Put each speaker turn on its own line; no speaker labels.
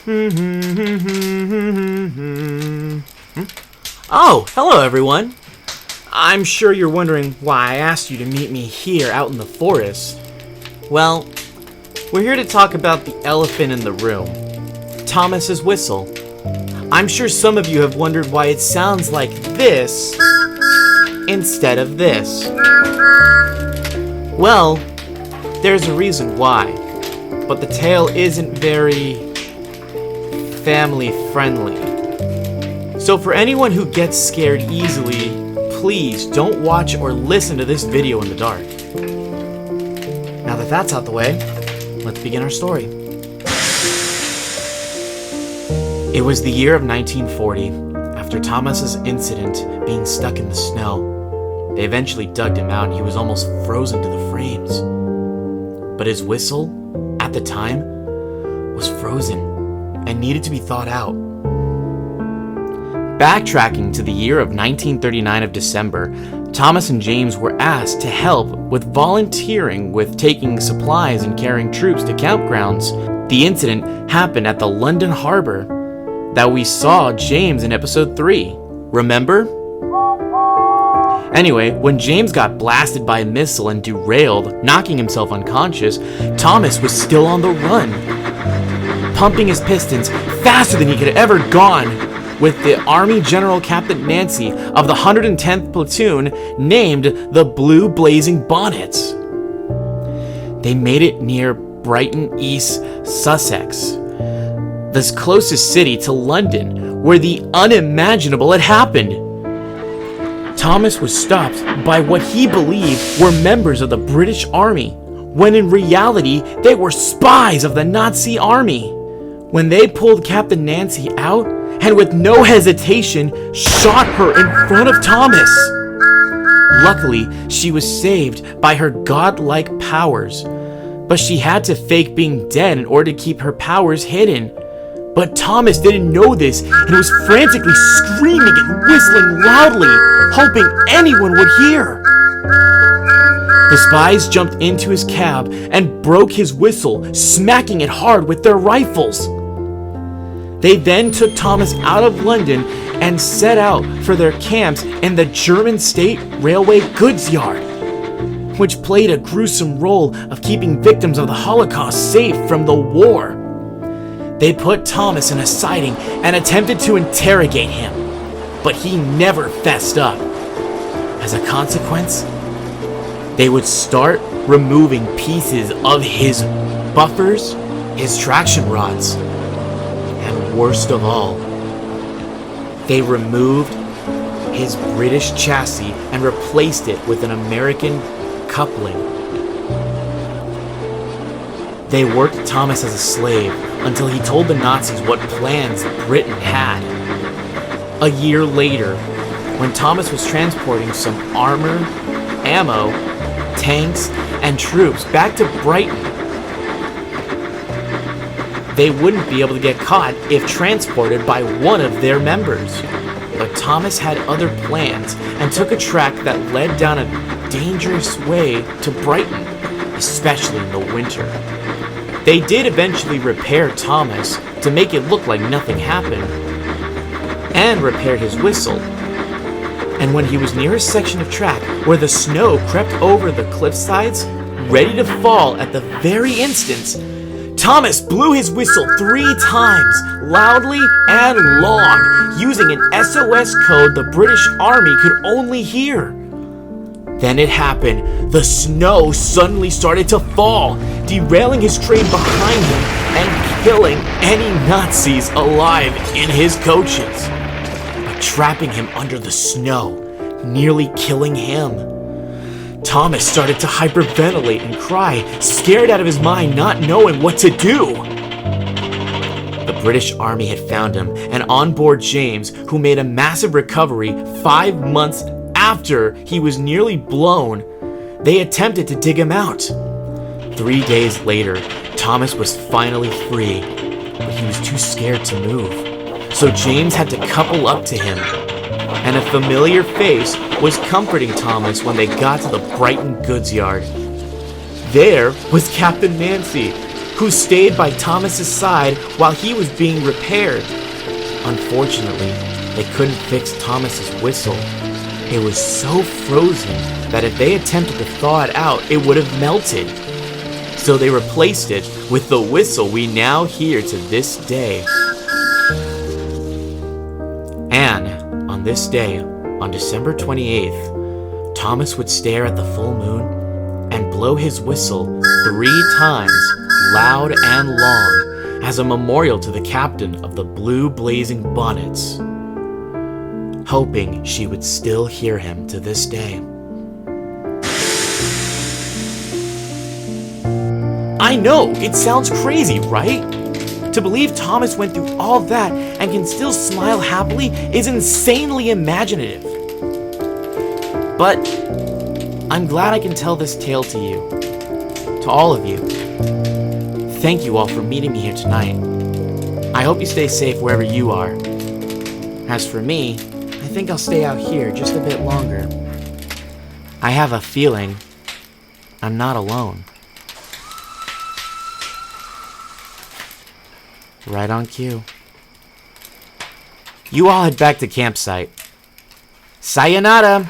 Oh, hello everyone. I'm sure you're wondering why I asked you to meet me here out in the forest. Well, we're here to talk about the elephant in the room, Thomas's whistle. I'm sure some of you have wondered why it sounds like this instead of this. Well, there's a reason why, but the tale isn't very family friendly. So for anyone who gets scared easily, please don't watch or listen to this video in the dark. Now that that's out the way, let's begin our story. It was the year of 1940, after Thomas's incident being stuck in the snow. They eventually dug him out and he was almost frozen to the frames. But his whistle, at the time, was frozen and needed to be thawed out. Backtracking to the year of 1939 of December, Thomas and James were asked to help with volunteering with taking supplies and carrying troops to campgrounds. The incident happened at the London Harbor that we saw James in episode 3. Remember? Anyway, when James got blasted by a missile and derailed, knocking himself unconscious, Thomas was still on the run, pumping his pistons faster than he could have ever gone, with the Army General Captain Nancy of the 110th Platoon named the Blue Blazing Bonnets. They made it near Brighton, East Sussex, the closest city to London, where the unimaginable had happened. Thomas was stopped by what he believed were members of the British Army, when in reality they were spies of the Nazi Army. When they pulled Captain Nancy out, and with no hesitation, shot her in front of Thomas. Luckily, she was saved by her godlike powers, but she had to fake being dead in order to keep her powers hidden. But Thomas didn't know this and was frantically screaming and whistling loudly, hoping anyone would hear. The spies jumped into his cab and broke his whistle, smacking it hard with their rifles. They then took Thomas out of London and set out for their camps in the German State Railway goods yard, which played a gruesome role of keeping victims of the Holocaust safe from the war. They put Thomas in a siding and attempted to interrogate him, but he never fessed up. As a consequence, they would start removing pieces of his buffers, his traction rods, and worst of all, they removed his British chassis and replaced it with an American coupling. They worked Thomas as a slave until he told the Nazis what plans Britain had. A year later, when Thomas was transporting some armor, ammo, tanks, and troops back to Brighton, they wouldn't be able to get caught if transported by one of their members. But Thomas had other plans and took a track that led down a dangerous way to Brighton, especially in the winter. They did eventually repair Thomas to make it look like nothing happened, and repaired his whistle. And when he was near a section of track where the snow crept over the cliff sides, ready to fall at the very instant, Thomas blew his whistle 3 times, loudly and long, using an SOS code the British Army could only hear. Then it happened. The snow suddenly started to fall, derailing his train behind him and killing any Nazis alive in his coaches, but trapping him under the snow, nearly killing him. Thomas started to hyperventilate and cry, scared out of his mind, not knowing what to do. The British Army had found him, and on board James, who made a massive recovery 5 months after he was nearly blown, they attempted to dig him out. 3 days later, Thomas was finally free, but he was too scared to move. So James had to couple up to him, and a familiar face was comforting Thomas when they got to the Brighton goods yard. There was Captain Nancy, who stayed by Thomas's side while he was being repaired. Unfortunately, they couldn't fix Thomas's whistle. It was so frozen that if they attempted to thaw it out, it would have melted. So they replaced it with the whistle we now hear to this day. And on this day, on December 28th, Thomas would stare at the full moon and blow his whistle 3 times, loud and long, as a memorial to the captain of the Blue Blazing Bonnets, hoping she would still hear him to this day. I know, it sounds crazy, right? To believe Thomas went through all that and can still smile happily is insanely imaginative. But I'm glad I can tell this tale to you, to all of you. Thank you all for meeting me here tonight. I hope you stay safe wherever you are. As for me, I think I'll stay out here just a bit longer. I have a feeling I'm not alone. Right on cue. You all head back to campsite. Sayonara!